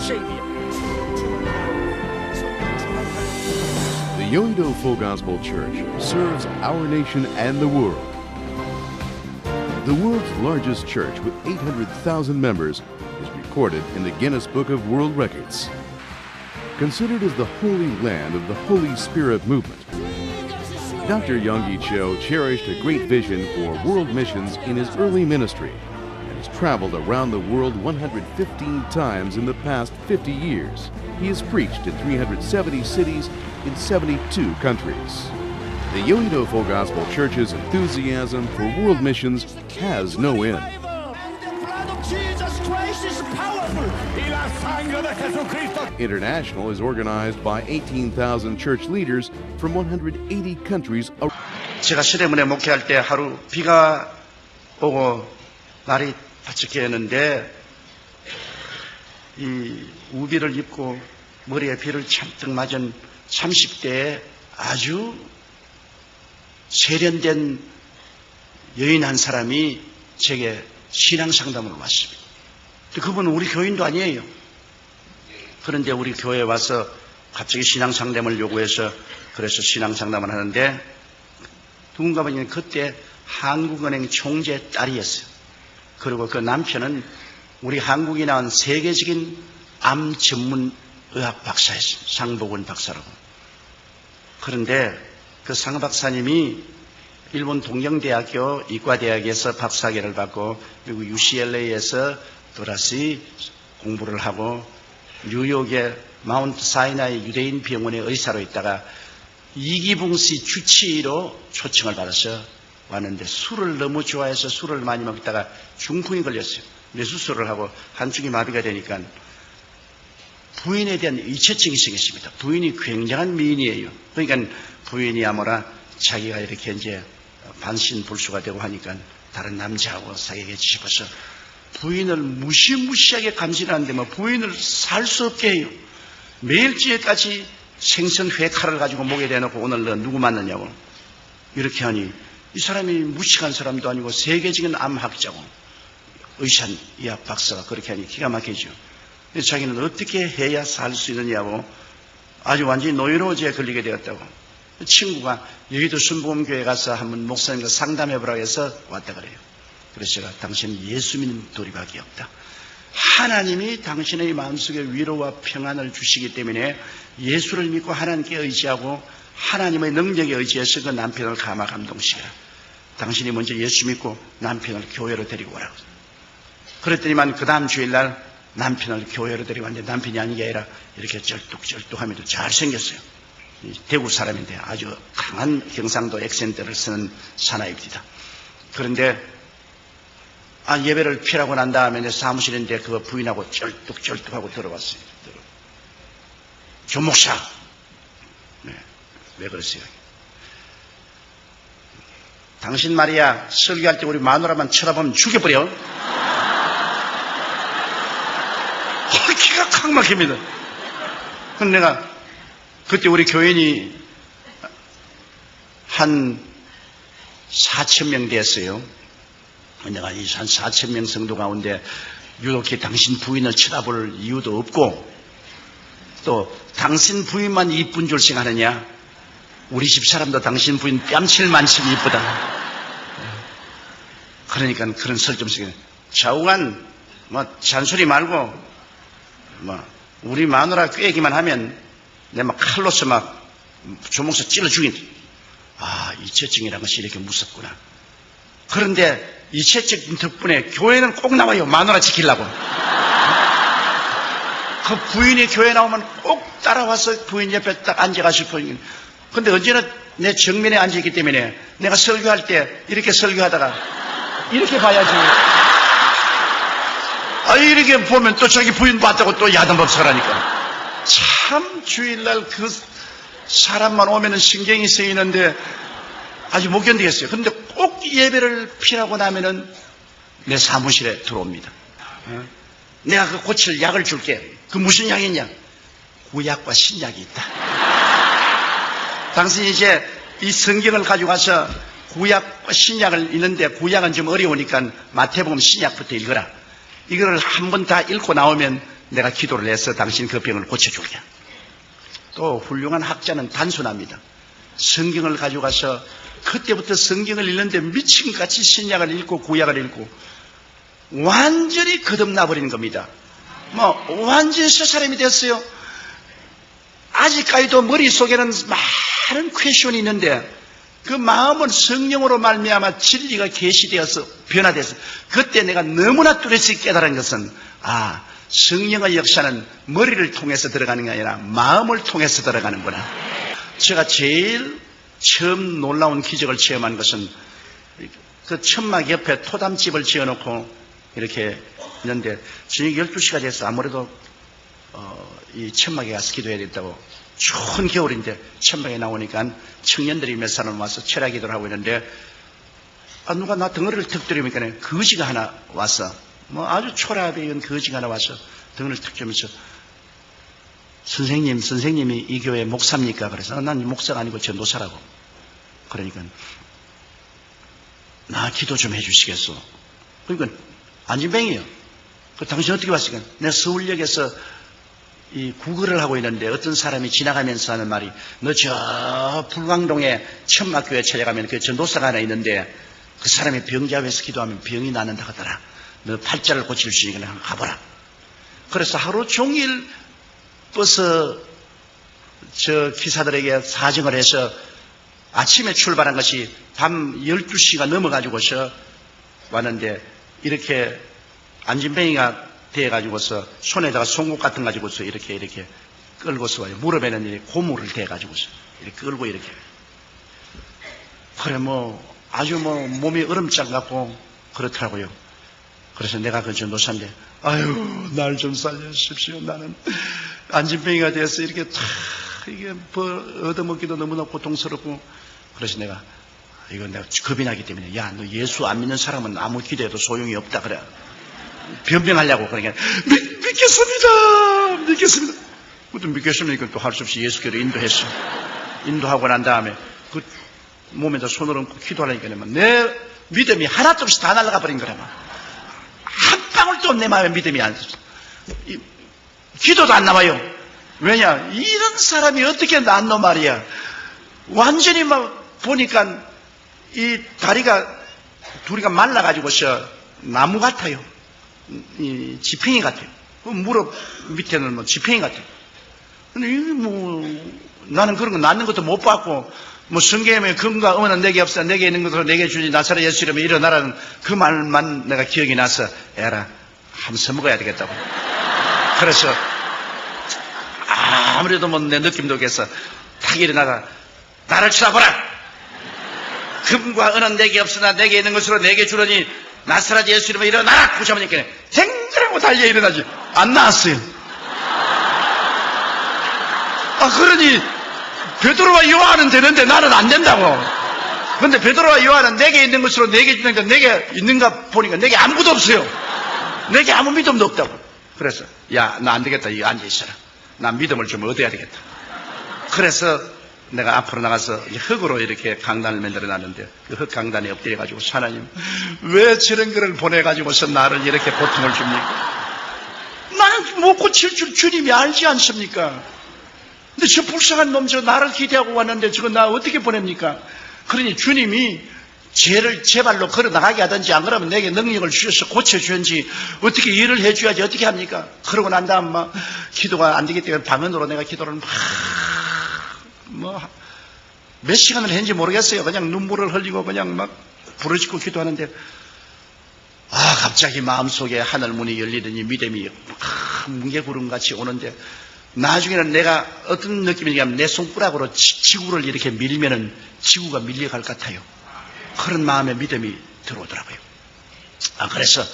The Yoido Full Gospel Church serves our nation and the world. The world's largest church with 800,000 members is recorded in the Guinness Book of World Records. Considered as the Holy Land of the Holy Spirit movement, Dr. Yonggi Cho cherished a great vision for world missions in his early ministry and has traveled around the world 115 times in the past 50 years. He has preached in 370 cities in 72 countries. The Yoido Full Gospel Church's enthusiasm for world missions has no end. International is organized by 18,000 church leaders from 180 countries. 제가 시대문에 목회할 때 하루 비가 오고 날이 바짝게 했는데 이 우비를 입고 머리에 비를 잔뜩 맞은 30대의 아주 세련된 여인 한 사람이 제게 신앙 상담을 왔습니다. 그분은 우리 교인도 아니에요. 그런데 우리 교회에 와서 갑자기 신앙 상담을 요구해서 그래서 신앙 상담을 하는데 누군가 보니 그때 한국은행 총재 딸이었어요. 그리고 그 남편은 우리 한국이 나온 세계적인 암 전문 의학 박사였어요. 상복원 박사라고. 그런데 그 상 박사님이 일본 동경대학교 이과대학에서 박사학위를 받고 그리고 UCLA에서 또다시 공부를 하고 뉴욕의 마운트 사이나이 유대인 병원의 의사로 있다가 이기붕씨 주치의로 초청을 받아서 왔는데 술을 너무 좋아해서 술을 많이 먹다가 중풍이 걸렸어요. 뇌수술을 하고 한쪽이 마비가 되니까 부인에 대한 이체증이 생겼습니다. 부인이 굉장한 미인이에요. 그러니까 부인이 아무라 자기가 이렇게 이제 반신불수가 되고 하니까 다른 남자하고 사귀게 싶어서 부인을 무시무시하게 감시하는데 뭐 부인을 살 수 없게 해요. 매일찌에까지 생선회 칼을 가지고 목에 대놓고 오늘 너 누구 만났냐고 이렇게 하니 이 사람이 무식한 사람도 아니고 세계적인 암학자고 의학 박사가 그렇게 하니 기가 막히죠. 자기는 어떻게 해야 살 수 있느냐고 아주 완전히 노이로제에 걸리게 되었다고. 친구가 여의도 순복음교회 가서 한번 목사님과 상담해보라고 해서 왔다 그래요. 그래서 제가 당신은 예수 믿는 도리밖에 없다. 하나님이 당신의 마음속에 위로와 평안을 주시기 때문에 예수를 믿고 하나님께 의지하고 하나님의 능력에 의지해서 그 남편을 감화 감동시켜라. 당신이 먼저 예수 믿고 남편을 교회로 데리고 오라고. 그랬더니만 그 다음 주일날 남편을 교회로 데리고 왔는데 남편이 아닌 게 아니라 이렇게 쩔뚝쩔뚝하면서 잘생겼어요. 대구 사람인데 아주 강한 경상도 액센트를 쓰는 사나이입니다. 그런데 예배를 피라고 난 다음에 내 사무실인데 그거 부인하고 쩔뚝쩔뚝하고 들어왔어요. 조 목사. 네, 왜 그러세요? 당신 말이야 설교할 때 우리 마누라만 쳐다보면 죽여버려. 기가 칵 막힙니다. 그런데 내가 그때 우리 교인이 한 4,000명 됐어요. 내가 이 한 4,000명 성도 가운데 유독히 당신 부인을 쳐다볼 이유도 없고 또 당신 부인만 이쁜 줄 생각하느냐? 우리 집 사람도 당신 부인 뺨칠 만큼 이쁘다. 그러니까 그런 설점식에 좌우간 잔소리 말고 우리 마누라 꾀기만 하면 내 막 칼로서 막 조목사 찔러 죽인다. 이체증이라는 것이 이렇게 무섭구나. 그런데 이체증 덕분에 교회는 꼭 나와요. 마누라 지키려고. 그 부인이 교회 나오면 꼭 따라와서 부인 옆에 딱 앉아가실 거예요. 근데 언제나 내 정면에 앉아있기 때문에 내가 설교할 때 이렇게 설교하다가 이렇게 봐야지. 이렇게 보면 또 자기 부인 봤다고 또 야단법석하라니까. 참 주일날 그 사람만 오면은 신경이 쓰이는데 아주 못 견디겠어요. 그런데 꼭 예배를 피라고 나면은 내 사무실에 들어옵니다. 내가 그 고칠 약을 줄게. 그 무슨 약이냐? 구약과 신약이 있다. 당신이 이제 이 성경을 가지고 가서 구약과 신약을 읽는데 구약은 좀 어려우니까 마태복음 신약부터 읽어라. 이거를 한 번 다 읽고 나오면 내가 기도를 해서 당신 그 병을 고쳐줄게. 또 훌륭한 학자는 단순합니다. 성경을 가지고 가서 그때부터 성경을 읽는데 미친같이 신약을 읽고 구약을 읽고 완전히 거듭나버리는 겁니다. 완전히 새 사람이 됐어요. 아직까지도 머릿속에는 많은 퀘션이 있는데 그 마음은 성령으로 말미암아 진리가 계시되어서 변화돼서 그때 내가 너무나 뚜렷이 깨달은 것은 성령의 역사는 머리를 통해서 들어가는 게 아니라 마음을 통해서 들어가는구나. 제가 제일 처음 놀라운 기적을 체험한 것은 그 천막 옆에 토담집을 지어놓고 이렇게 있는데 저녁 12시가 돼서 아무래도 이 천막에 가서 기도해야 된다고 추운 겨울인데 천막에 나오니까 청년들이 몇 사람 와서 철야 기도를 하고 있는데 누가 나 덩어리를 턱 들이니까 거지가 하나 와서 아주 초라하게 익은 거지가 하나 와서 덩어리를 턱 들면서 선생님이 이 교회 목사입니까? 그래서 난 목사가 아니고 전도사라고. 그러니까 나 기도 좀 해주시겠어. 그러니까 안진뱅이에요. 당신 어떻게 왔을까? 내가 서울역에서 이 구걸을 하고 있는데 어떤 사람이 지나가면서 하는 말이 너 저 불광동에 천막교회 찾아가면 그 전도사가 하나 있는데 그 사람이 병자회에서 기도하면 병이 낫는다 하더라. 너 팔자를 고칠 수 있으니까 한번 가보라. 그래서 하루 종일 버스 저 기사들에게 사정을 해서 아침에 출발한 것이 밤 12시가 넘어가지고서 왔는데 이렇게 안진뱅이가 대가지고서 손에다가 송곳 같은 거 가지고서 이렇게 끌고서 와요. 무릎에는 이렇게 고무를 대가지고서 이렇게 끌고 이렇게. 그래 아주 몸이 얼음장 같고 그렇더라고요. 그래서 내가 그 전도사인데 아유 날 좀 살려주십시오. 나는 안진뱅이가 돼서 이렇게 이게 얻어먹기도 너무나 고통스럽고 그래서 내가 겁이 나기 때문에 야 너 예수 안 믿는 사람은 아무 기도해도 소용이 없다 그래. 변명하려고 그러니까 믿겠습니다. 그것도 믿겠습니까? 또 할 수 없이 예수께로 인도했어. 인도하고 난 다음에 그 몸에다 손을 얹고 기도하려니까 내 믿음이 하나도 없이 다 날아가 버린 거라. 한 방울도 내 마음에 믿음이 안 있어. 기도도 안 나와요. 왜냐? 이런 사람이 어떻게 낫노 말이야. 완전히 보니까 이 다리가 둘이가 말라가지고서 나무 같아요. 이 지팽이 같아요. 무릎 밑에는 지팽이 같아요. 근데 나는 그런 거 낫는 것도 못 봤고 성경에 금과 은은 내게 없어 내게 있는 것으로 내게 주지 나사렛 예수 이름에 일어나라는 그 말만 내가 기억이 나서 에라 한번 써먹어야 되겠다고. 그래서 아무래도 내 느낌도 없겠어. 탁 일어나가 나를 쳐다보라. 금과 은은 내게 없으나 내게 있는 것으로 내게 주려니 나사렛 예수 이름에 일어나라. 구자마니까 댕그라고 달려 일어나지. 안 나왔어요. 그러니 베드로와 요한은 되는데 나는 안 된다고. 그런데 베드로와 요한은 내게 있는 것으로 내게 주니까 내게 있는가 보니까 내게 아무것도 없어요. 내게 아무 믿음도 없다고. 그래서 야 나 안 되겠다. 여기 앉아있어라. 난 믿음을 좀 얻어야 되겠다. 그래서 내가 앞으로 나가서 흙으로 이렇게 강단을 만들어놨는데 그 흙 강단에 엎드려가지고 하나님 왜 저런 거를 보내가지고서 나를 이렇게 고통을 줍니까? 나는 못 고칠 줄 주님이 알지 않습니까? 근데 저 불쌍한 놈 저 나를 기대하고 왔는데 저거 나 어떻게 보냅니까? 그러니 주님이 죄를 제 발로 걸어 나가게 하든지 안 그러면 내게 능력을 주셔서 고쳐주든지 어떻게 일을 해줘야지 어떻게 합니까? 그러고 난 다음 기도가 안 되기 때문에 방언으로 내가 기도를 몇 시간을 했는지 모르겠어요. 그냥 눈물을 흘리고 그냥 부르짖고 기도하는데 갑자기 마음속에 하늘문이 열리더니 믿음이 뭉게구름같이 오는데 나중에는 내가 어떤 느낌이냐면 내 손가락으로 지구를 이렇게 밀면은 지구가 밀려갈 것 같아요. 그런 마음의 믿음이 들어오더라고요. 그래서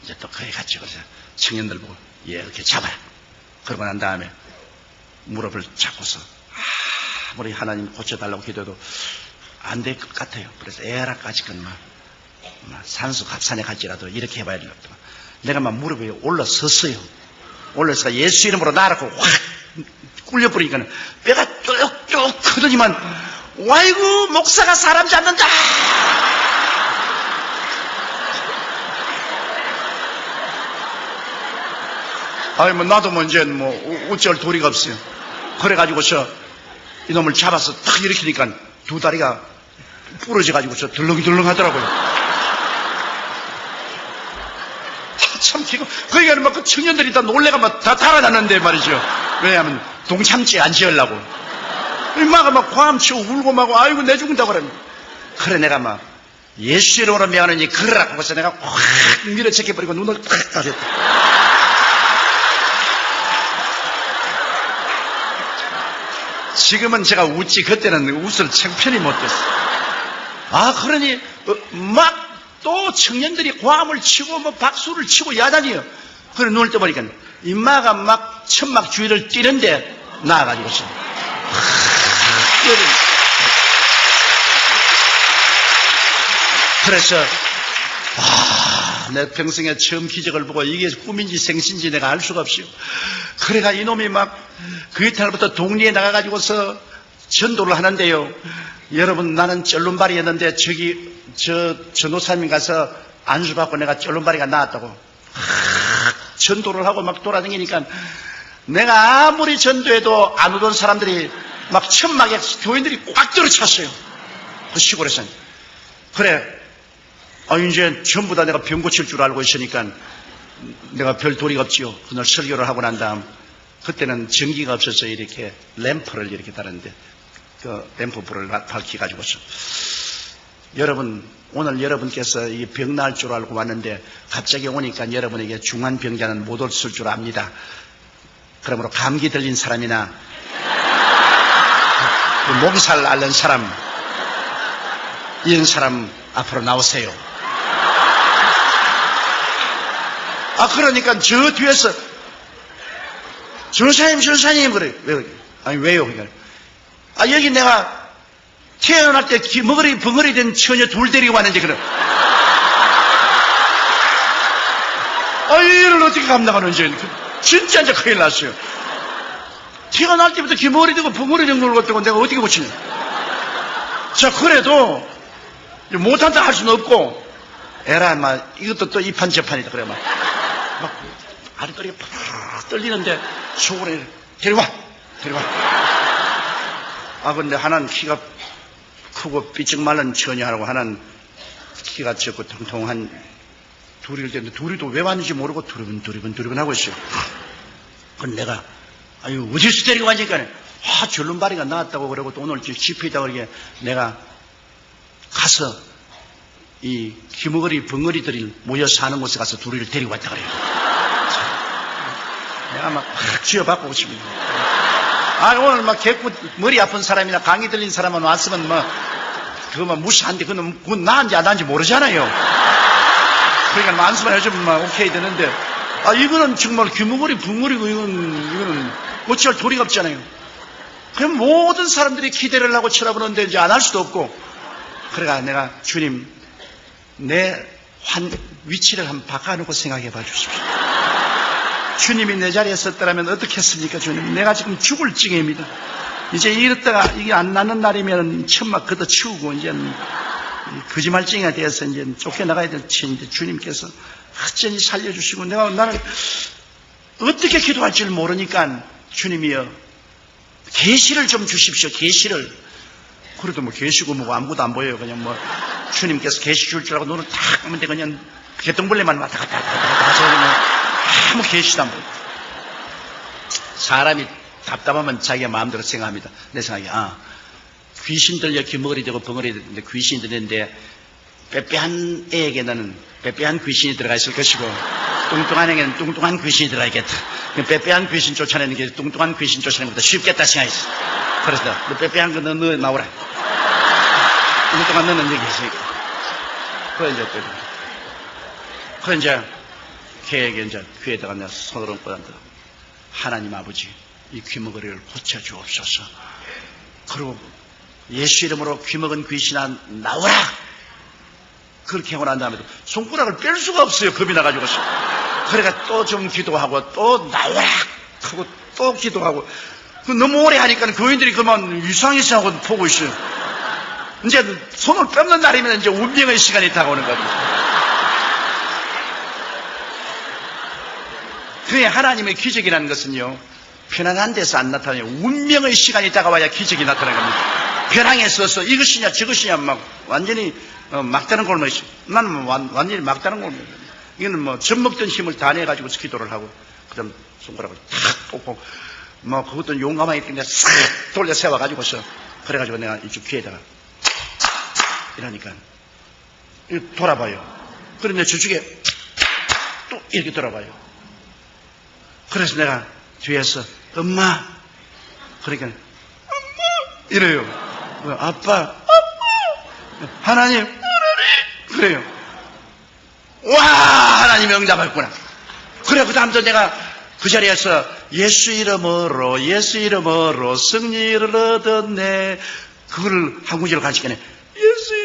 이제 또 거기 같이 그래서 청년들 보고 이렇게 잡아라. 그러고 난 다음에 무릎을 잡고서 아무리 하나님 고쳐달라고 기도해도 안 될 것 같아요. 그래서 에라까지건 산수 갑산에 갈지라도 이렇게 해봐야 되겠다. 내가 무릎 위에 올라섰어요. 올라서 예수 이름으로 나라고 확 꿀려버리니까 뼈가 뚝뚝 크더니만 와이고 목사가 사람 잡는다. 아니, 뭐, 나도 뭐, 이제 뭐, 어쩔 도리가 없어요. 그래가지고서 이놈을 잡아서 딱 일으키니까 두 다리가 부러져가지고서 덜렁덜렁 하더라고요. 참, 기가, 그러니까 막 그 청년들이 다 놀래가 막 다 달아났는데 말이죠. 왜냐하면 동참지 안 지으려고. 엄마가 막 과음치고 울고 막, 아이고, 내 죽는다고 그러면. 그래, 내가 막, 예수 이름으로 미안하니 그러라고 하고서 내가 확 밀어제껴버리고 눈을 탁 따졌다. 지금은 제가 웃지, 그때는 웃을 창편이 못 됐어. 아, 그러니, 막, 또 청년들이 과음을 치고 뭐 박수를 치고 야단이요. 그래 눈을 떠보니까 인마가 막 천막 주위를 뛰는데 나와가지고서 그래서 내 평생에 처음 기적을 보고 이게 꿈인지 생신지 내가 알 수가 없어요. 그래가 이놈이 막 그 이탈부터 동리에 나가가지고서 전도를 하는데요. 여러분, 나는 쩔눈발이였는데 저기 전도사님 가서 안수받고 내가 쩔눈발이가 나왔다고 전도를 하고 막 돌아다니니까 내가 아무리 전도해도 안 오던 사람들이 막 천막에 교인들이 꽉 들어찼어요. 그 시골에서는. 그래, 이제 전부 다 내가 병 고칠 줄 알고 있으니까 내가 별 도리가 없지요. 그날 설교를 하고 난 다음 그때는 전기가 없어서 이렇게 램프를 이렇게 달았는데 그 램프불을 밝혀가지고서 여러분, 오늘 여러분께서 이 병 나을 줄 알고 왔는데 갑자기 오니까 여러분에게 중한 병자는 못 없을 줄 압니다. 그러므로 감기 들린 사람이나 목살 앓는 사람, 이런 사람 앞으로 나오세요. 그러니까 저 뒤에서 전사님 그래. 왜? 아니, 왜요? 그러니까 여기 내가 태어날 때 벙어리 된 처녀 둘 데리고 왔는데, 그래. 이를 어떻게 감당하는지. 진짜 이제 큰일 났어요. 태어날 때부터 벙어리 되고 벙어리 된 걸 갖다고 내가 어떻게 고치냐. 자, 그래도 못한다 할 수는 없고, 에라, 막, 이것도 또 이판 저판이다. 그래, 막 아랫도리가 팍 떨리는데 속으로 데려와. 근데 하나는 키가 크고 삐쩍 말른 처녀하고 하나는 키가 적고 통통한 둘이 되는데 둘이도 왜 왔는지 모르고 두리번 하고 있어요. 그럼 내가 어디서 데리고 왔니까 절름발이가 나왔다고 그러고 또 오늘 집회다 그러게 내가 가서 이 기머거리 벙어리들이 모여 사는 곳에 가서 둘이를 데리고 왔다 그래요. 내가 막 쥐어받고 오십니다. 오늘 막 개꾸 머리 아픈 사람이나 감기 들린 사람만 왔으면 그거 무시한데 그건 나은지 안 나은지 모르잖아요. 그러니까 만수만 해주면 오케이 되는데 이거는 정말 귀머거리 붕어리고 이거는 어찌할 도리가 없잖아요. 그럼 모든 사람들이 기대를 하고 쳐다보는데 이제 안 할 수도 없고 그러니까 내가 주님 내 위치를 한번 바꿔놓고 생각해 봐 주십시오. 주님이 내 자리에 섰더라면 어떻게 했습니까? 주님, 내가 지금 죽을 징해입니다. 이제 이랬다가 이게 안 나는 날이면 천막 걷어 치우고 이제 거짓말쟁이가 되어서 이제 쫓겨나가야 될 터인데 주님께서 어쩐지 살려주시고 나는 어떻게 기도할지를 모르니까 주님이여 계시를 좀 주십시오. 계시를. 그래도 계시고 아무것도 안 보여요. 그냥 주님께서 계시 줄 줄 알고 눈을 딱 감는데 그냥 개똥벌레만 왔다 갔다 하셔서 아무 계시도 안 보여요. 사람이 답답하면 자기가 마음대로 생각합니다. 내 생각에 귀신 들려 귀머거리 되고 벙어리 되는데 귀신이 들리는데 빼빼한 애에게는 빼빼한 귀신이 들어가 있을 것이고 뚱뚱한 애에게는 뚱뚱한 귀신이 들어가 있겠다. 빼빼한 귀신 쫓아내는 게 뚱뚱한 귀신 쫓아내는 것보다 쉽겠다 생각했어. 그래서 너 빼빼한 거 너 나오라. 뚱뚱한 너는 여기 있으니까. 그래 이제 걔에게 이제 귀에다가 내가 손을 얹고 한다. 하나님 아버지 이 귀머거리를 고쳐주옵소서. 그리고 예수 이름으로 귀먹은 귀신아 나오라. 그렇게 하고 난 다음에도 손가락을 뺄 수가 없어요. 겁이 나가지고서. 그러니까 또 좀 기도하고 또 나오라 하고 또 기도하고 너무 오래 하니까 교인들이 그만 유상이시 하고 보고 있어요. 이제 손을 뺏는 날이면 이제 운명의 시간이 다가오는 거죠. 그게 하나님의 기적이라는 것은요, 편안한 데서 안 나타나요. 운명의 시간이 다가와야 기적이 나타나는 겁니다. 벼랑에 서서 이것이냐 저것이냐 막 완전히 막다른 골목이죠. 나는 완전히 막다른 골목. 이거는 뭐 젖먹던 힘을 다 내가지고 기도를 하고, 그 다음 손가락을 탁 꽂고, 뭐 그것도 용감하게 그냥 싹 돌려 세워가지고서, 그래가지고 내가 이쪽 귀에다가 이러니까 돌아봐요. 그런데 저쪽에 또 이렇게 돌아봐요. 그래서 내가 뒤에서 엄마, 그러니까 엄마 이래요. 아빠, 하나님, 그래요. 와, 하나님이 응답했구나. 그래, 그 다음부터 내가 그 자리에서 예수 이름으로 승리를 얻었네. 그걸 한 구절 가르치기에 예수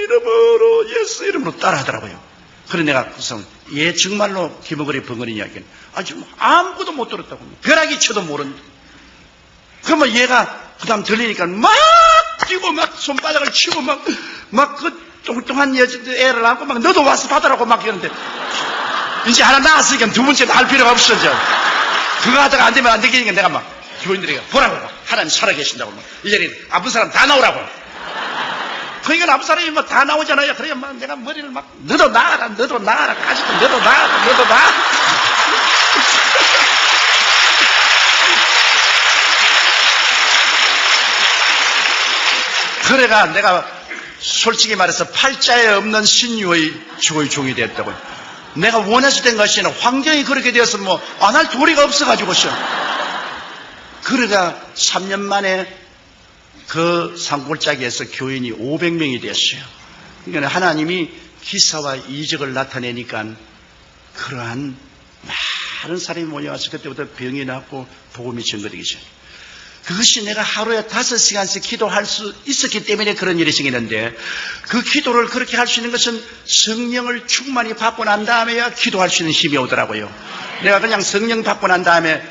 이름으로 따라 하더라고요. 그래 내가 그래서 얘 정말로 기머거리 벙거리 이야기는 아주 아무것도 못 들었다고. 벼락이 쳐도 모른다. 그러면 얘가 그 다음 들리니까 막 뛰고 막 손바닥을 치고 막 그 뚱뚱한 애를 안고 막 너도 와서 받으라고 막 이러는데, 이제 하나 나왔으니까 두 번째는 할 필요가 없어. 이제 그거 하다가 안 되면 안 되겠으니까 내가 막 교인들에게 보라고, 하나님 살아계신다고, 이 자리에 아픈 사람 다 나오라고. 그러니까 아픈 사람이 막 다 나오잖아요. 그러니까 막 내가 머리를 막 너도 나가라 가지고 너도 나가라. 그래가 내가 솔직히 말해서 팔자에 없는 신유의 주의 종이 됐다고요. 내가 원해서 된 것이 아니라 환경이 그렇게 되어서 뭐 안 할 도리가 없어가지고서. 그래가 3년 만에 그 산골짜기에서 교인이 500명이 됐어요. 그러니까 하나님이 기사와 이적을 나타내니까 그러한 많은 사람이 모여와서 그때부터 병이 낫고 복음이 전거되기 시작해요. 그것이 내가 하루에 5시간씩 기도할 수 있었기 때문에 그런 일이 생기는데, 그 기도를 그렇게 할 수 있는 것은 성령을 충만히 받고 난 다음에야 기도할 수 있는 힘이 오더라고요. 내가 그냥 성령 받고 난 다음에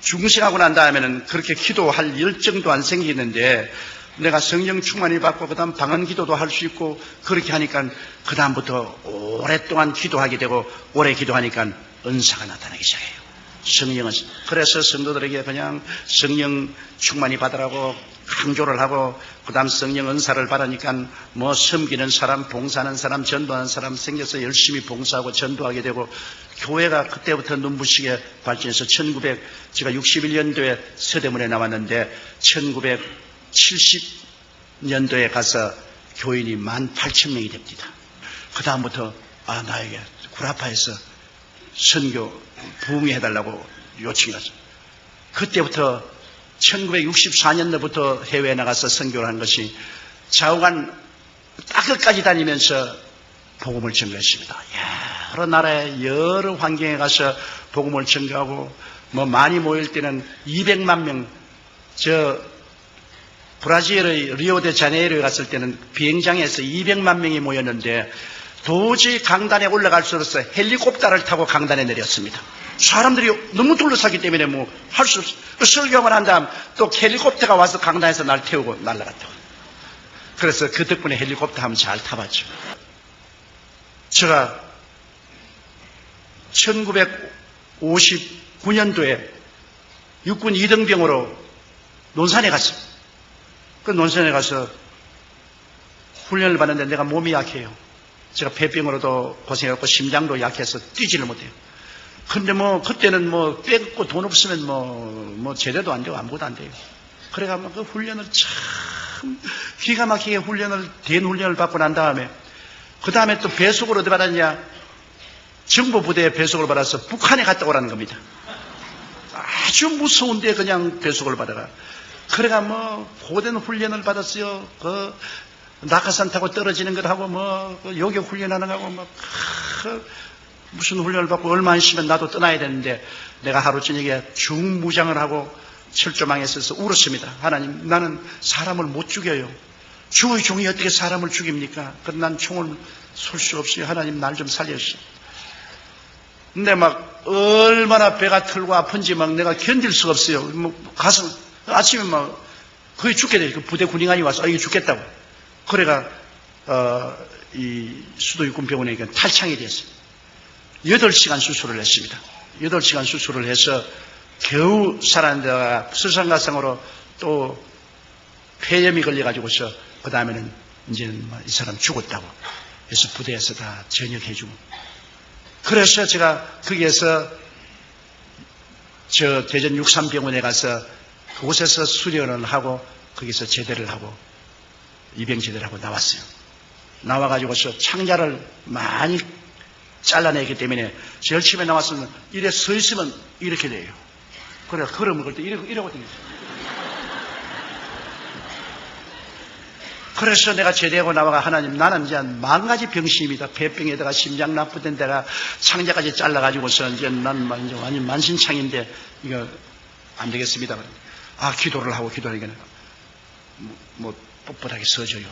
중생하고 난 다음에는 그렇게 기도할 열정도 안 생기는데, 내가 성령 충만히 받고 그 다음 방언 기도도 할 수 있고 그렇게 하니까 그 다음부터 오랫동안 기도하게 되고, 오래 기도하니까 은사가 나타나기 시작해요. 성령은. 그래서 성도들에게 그냥 성령 충만히 받으라고 강조를 하고, 그 다음 성령 은사를 받으니까 뭐 섬기는 사람, 봉사하는 사람, 전도하는 사람 생겨서 열심히 봉사하고 전도하게 되고, 교회가 그때부터 눈부시게 발전해서 제가 61년도에 서대문에 나왔는데 1970년도에 가서 교인이 18,000명이 됩니다. 그 다음부터 나에게 구라파에서 선교 부흥해달라고 요청이 왔어요. 그때부터 1964년도부터 해외에 나가서 선교를 한 것이 좌우간 땅끝까지 다니면서 복음을 전거했습니다. 여러 나라에 여러 환경에 가서 복음을 전거하고, 뭐 많이 모일 때는 200만 명, 브라질의 리오데자네이루에 갔을 때는 비행장에서 200만 명이 모였는데 도저히 강단에 올라갈 수 없어서 헬리콥터를 타고 강단에 내렸습니다. 사람들이 너무 둘러싸기 때문에 뭐 할 수 없어요. 설교를 한 다음 또 헬리콥터가 와서 강단에서 날 태우고 날아갔다고. 그래서 그 덕분에 헬리콥터 한번 잘 타봤죠. 제가 1959년도에 육군 2등병으로 논산에 갔어요. 그 논산에 가서 훈련을 받는데 내가 몸이 약해요. 제가 폐병으로도 고생했고 심장도 약해서 뛰지를 못해요. 근데 뭐 그때는 뭐 빼고 돈 없으면 뭐 제대도 안 되고 아무것도 안 돼요. 그래가 그 훈련을 참 기가 막히게 된 훈련을 받고 난 다음에, 그 다음에 또 배속을 어디 받았냐? 정보 부대에 배속을 받아서 북한에 갔다 오라는 겁니다. 아주 무서운데 그냥 배속을 받아가. 그래가 뭐 고된 훈련을 받았어요. 그 낙하산 타고 떨어지는 걸 하고 뭐 요격 훈련하는 거 하고 뭐 무슨 훈련을 받고 얼마 있으면 나도 떠나야 되는데, 내가 하루 저녁에 중무장을 하고 철조망에 서서 울었습니다. 하나님, 나는 사람을 못 죽여요. 주의 종이 어떻게 사람을 죽입니까? 그럼 난 총을 쏠 수 없어요. 하나님, 날 좀 살려주세요. 근데 막 얼마나 배가 털고 아픈지 막 내가 견딜 수가 없어요. 뭐 가서 아침에 막 거의 죽게 돼요. 그 부대 군인관이 와서 이게 죽겠다고. 그래가 이 수도 육군병원에 탈창이 됐어요. 8시간 수술을 했습니다. 8시간 수술을 해서 겨우 살았는데다가 설상가상으로 또 폐렴이 걸려가지고서 그 다음에는 이제는 이 사람 죽었다고 그래서 부대에서 다 전역해주고 그래서 제가 거기에서 저 대전 63병원에 가서 그곳에서 수련을 하고 거기서 제대를 하고 입영 제대를 하고 나왔어요. 나와가지고서 창자를 많이 잘라내기 때문에 제일 처음에 나왔으면 이래 서 있으면 이렇게 돼요. 그래 걸음을 걸 때 이러거든요. 그래서 내가 제대하고 나와가 하나님 나는 이제 10,000가지 병심이다. 폐병에다가 심장 나쁘던 데가 창자까지 잘라가지고서 이제 난 이제 완전 만신창인데 이거 안 되겠습니다. 아 기도를 하고 기도하니까 뭐 뻣뻣하게 서져요.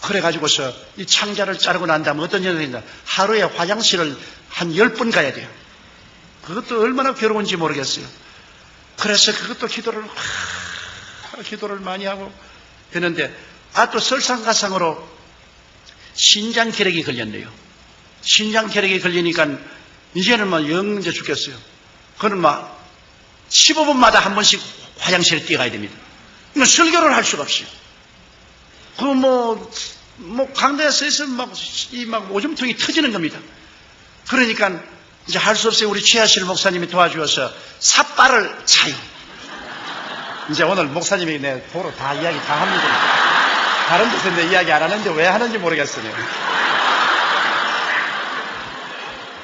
그래가지고서 이 창자를 자르고 난 다음에 어떤 일이 있냐 하루에 화장실을 한 10번 가야 돼요. 그것도 얼마나 괴로운지 모르겠어요. 그래서 그것도 기도를 많이 하고 했는데 또 설상가상으로 신장결핵이 걸렸네요. 신장결핵이 걸리니까 이제는 영 이제 죽겠어요. 그는 15분마다 한 번씩 화장실에 뛰어가야 됩니다. 이건 설교를 할 수가 없어요. 강대에 서 있으면 오줌통이 터지는 겁니다. 그러니까 이제 할 수 없어요. 우리 최하실 목사님이 도와주어서 삿발을 차요. 이제 오늘 목사님이 내 도로 다 이야기 다 합니다. 다른 데서 내 이야기 안 하는데 왜 하는지 모르겠어요.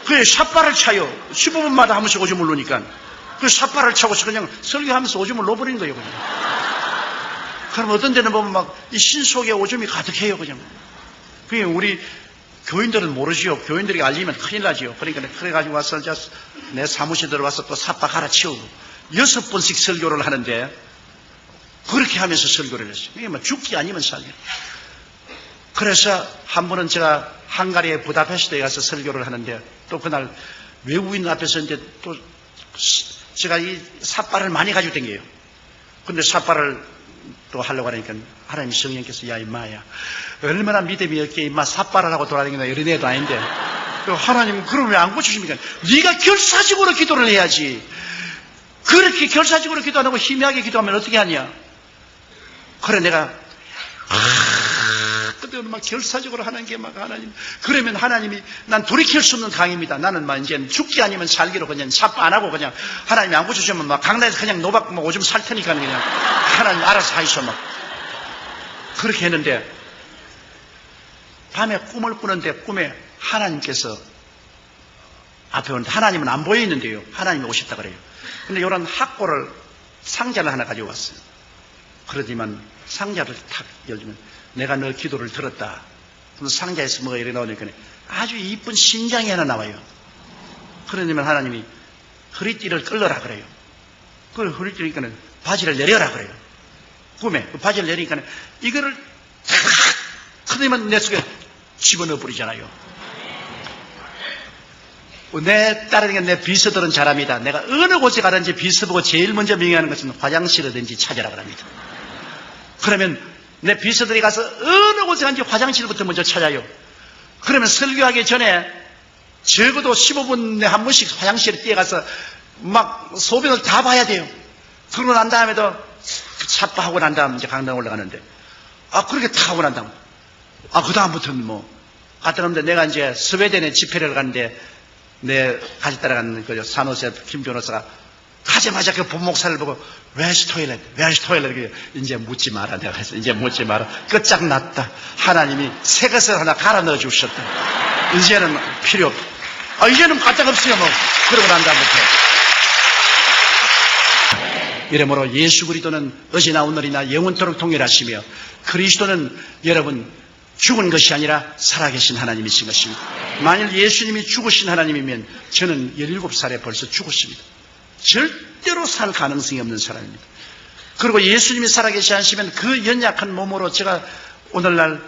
그 삿발을 차요. 15분마다 한 번씩 오줌을 놓으니까 그 삿발을 차고서 그냥 설교하면서 오줌을 놓아버리는 거예요. 그냥. 그럼 어떤 데는 보면 이 신속에 오줌이 가득해요. 그냥. 그게 우리 교인들은 모르지요. 교인들이 알리면 큰일 나지요. 그러니까 그래가지고 와서 내 사무실에 들어와서 또 삿발 갈아치우고 6번씩 설교를 하는데 그렇게 하면서 설교를 했어요. 이게 죽기 아니면 살기. 그래서 한 번은 제가 헝가리의 부다페스트에 가서 설교를 하는데 또 그날 외국인 앞에서 이제 또 제가 이 삿발을 많이 가지고 댕겨요. 근데 삿발을 또 하려고 하니까 하나님 성령께서 야 임마야 얼마나 믿음이 없게 임마 삿발을 하고 돌아다니나 이런 애도 아닌데 하나님 그럼 왜 안 고치십니까? 네가 결사적으로 기도를 해야지. 그렇게 결사적으로 기도 안 하고 희미하게 기도하면 어떻게 하냐? 그래 내가 그때는 결사적으로 하는 게 하나님 그러면 하나님이 난 돌이킬 수 없는 강입니다. 나는 이제 죽기 아니면 살기로 그냥 삽바 안 하고 그냥 하나님이 안 고쳐주면 강당에서 그냥 노박 오줌 살 테니까 그냥 하나님 알아서 하이소 그렇게 했는데 밤에 꿈을 꾸는데 꿈에 하나님께서 앞에 오는데 하나님은 안 보여 있는데요. 하나님이 오셨다 그래요. 근데 이런 학고를 상자를 하나 가지고 왔어요. 그러지만 상자를 탁 열면 내가 너 기도를 들었다. 그럼 상자에서 뭐가 이렇게 나오니까 아주 이쁜 신장이 하나 나와요. 그러면 하나님이 허리띠를 끌러라 그래요. 그걸 허리띠니까 바지를 내려라 그래요. 꿈에 바지를 내리니까 이거를 탁 그러면 내 속에 집어넣어 버리잖아요. 내 따르니까 내 비서들은 잘합니다. 내가 어느 곳에 가든지 비서 보고 제일 먼저 명령하는 것은 화장실이든지 찾으라 그럽니다. 그러면 내 비서들이 가서 어느 곳에 가든지 화장실부터 먼저 찾아요. 그러면 설교하기 전에 적어도 15분에 한 번씩 화장실에 뛰어가서 소변을 다 봐야 돼요. 그러고 난 다음에도 삿바하고 난 다음 이제 강당 올라가는데 그렇게 다 하고 난 다음 그 다음부터는 갔다 오는데 내가 이제 스웨덴에 집회를 가는데 내 같이 따라가는 그 산호세 김 변호사가 가자마자 그 본목사를 보고 Where's toilet? 이제 묻지 마라. 내가 해서 이제 묻지 마라. 끝장났다. 하나님이 새 것을 하나 갈아 넣어 주셨다. 이제는 필요 없다. 이제는 까딱 없어요. 그러고 난 다음부터. 이러므로 예수 그리스도는 어제나 오늘이나 영원토록 동일하시며 그리스도는 여러분 죽은 것이 아니라 살아계신 하나님이신 것입니다. 만일 예수님이 죽으신 하나님이면 저는 17살에 벌써 죽었습니다. 절대로 살 가능성이 없는 사람입니다. 그리고 예수님이 살아계시 하시면 그 연약한 몸으로 제가 오늘날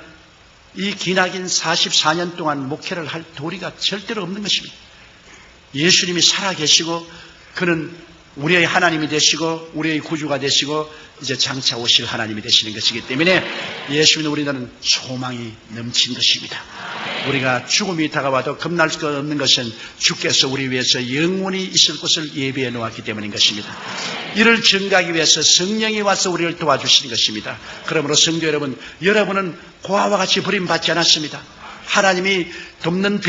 이 기나긴 44년 동안 목회를 할 도리가 절대로 없는 것입니다. 예수님이 살아계시고 그는 우리의 하나님이 되시고 우리의 구주가 되시고 이제 장차 오실 하나님이 되시는 것이기 때문에 예수님은 우리는 소망이 넘친 것입니다. 우리가 죽음이 다가와도 겁날 수 없는 것은 주께서 우리 위해서 영원히 있을 곳을 예비해 놓았기 때문인 것입니다. 이를 증가하기 위해서 성령이 와서 우리를 도와주시는 것입니다. 그러므로 성도 여러분, 여러분은 고아와 같이 버림받지 않았습니다. 하나님이 돕는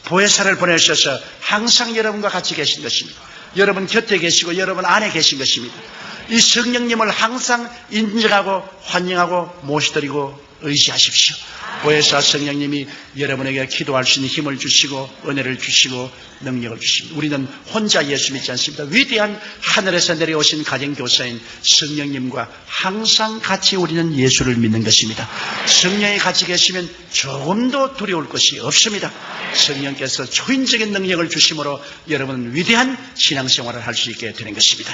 보혜사를 보내셔서 항상 여러분과 같이 계신 것입니다. 여러분 곁에 계시고 여러분 안에 계신 것입니다. 이 성령님을 항상 인정하고 환영하고 모시드리고 의지하십시오. 보혜사 성령님이 여러분에게 기도할 수 있는 힘을 주시고 은혜를 주시고 능력을 주십니다. 우리는 혼자 예수 믿지 않습니다. 위대한 하늘에서 내려오신 가정교사인 성령님과 항상 같이 우리는 예수를 믿는 것입니다. 성령이 같이 계시면 조금도 두려울 것이 없습니다. 성령께서 초인적인 능력을 주심으로 여러분은 위대한 신앙생활을 할 수 있게 되는 것입니다.